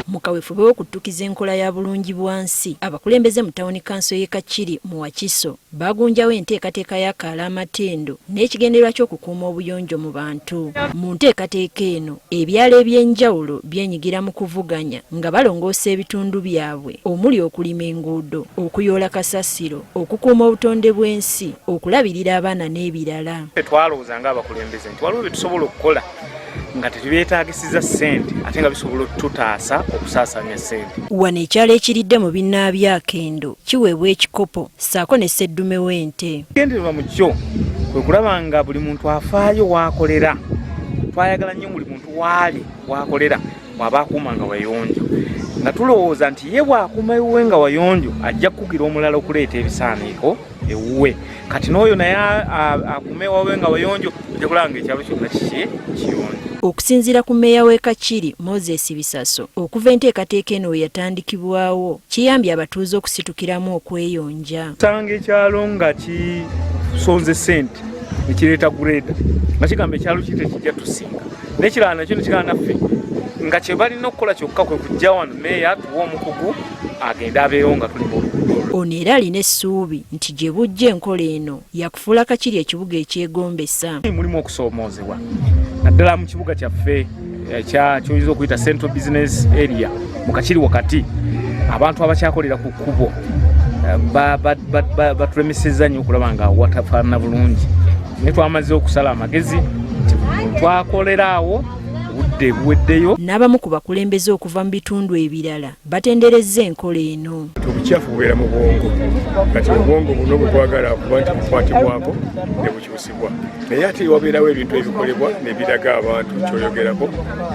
mu kaweefube w'okuttukiza enkola ya bulungi bwansi abakulembeze mu tawuni kanso y'e Kakiri mu Wakiso bagunjawo enteekateeka y'akaalamatendo n'ekigendererwa ky'okukuuma obuyonjo mu bantu. Mu nteekateeka eno ebyalo eby'enjawulo byenyigira mu kuvuganya nga balongoosa ebitundu byabwe omuli okulima enguudo, okuyoola kasasiro, okukuuma obutonde bw'ensi, okulabirira abaana n'ebirala. Twalowooza ng'abakulembeze nti waliwo bye tusobola okukola nga tetubyetaagisiza ssente ate nga bisobola okututaasa okusaasaanya ssente. Wano ekyalo ekiridde mu binnabyakendo kiweebwa ekikopo ssaako ne sseddume w'ente. Gendererwa mu kyo kwe kulaba nga buli muntu afaayo w'akolera. Twayagala nnyo buli muntu waali w'akolera bw'aba akuuma nga wayonjo, nga tulowooza nti ye bw'akuuma ewuwe nga wayonjo ajja kukugira omulala okuleeta ebisaaniiko ewuwe. Kati n'oyo naye akuuma ewawe nga wayonjo ajja kulaba nga ekyalo kyonna kiki kiyonjo. Okusinziira ku mmeeya w'e Kakiri Moses Bisaso, okuva enteekateeka eno we yatandikibwawo kiyambye abatuuze okusitukiramu okweyonja. Osanga ekyalo nga kisonze ssente ekireeta gureeda nga kigamba ekyalo kite kijja tusinga, n'ekirala nakyo nekirala naffe nga kye balina okukola kyokka kwe kujja wano mmeeya tuwa omukugu agenda abeewo nga tuli mu luguudo. Ono era alina essuubi nti gye bujja enkola eno yakufuula Kakiri ekibuga ekyegombesa. Mulimu okusoomoozebwa naddala mu kibuga kyaffe kyoyinza okuyita Central Business Area mu Kakiri wakati abantu abakyakolera ku kkubo batulemesezza nnyo okulaba nga watafaanana bulungi. Naye twamaze okusala amagezi nti twakolera awo obudde buweddeyo. N'abamu ku bakulembeze okuva mu bitundu ebirala batenderezza enkola eno. Obucaafu bubeera mu bwongo, kati obwongo buno bukwagala kuba nti bukwatibwako ne bukyusibwa. Naye ate wabeerawo ebintu ebikolebwa ne biraga abantu kyoyogerako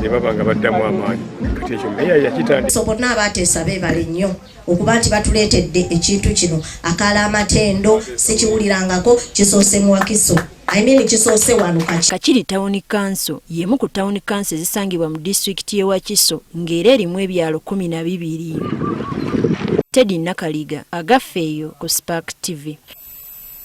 ne baba nga baddamu amaanyi. Kati ekyo mmeeya yakitandika. Bonna abateesa beebale nnyo okuba nti batuleetedde ekintu kino akaalamatendo sikiwulirangako kisoose mu Wakiso. Kisoose wano Kakiri Town Council y'emu ku town council ezisangibwa mu disitulikiti y'e Wakiso ng'era erimu ebyalo 12. Teddy Nakaliga agafeeyo ku Spark TV.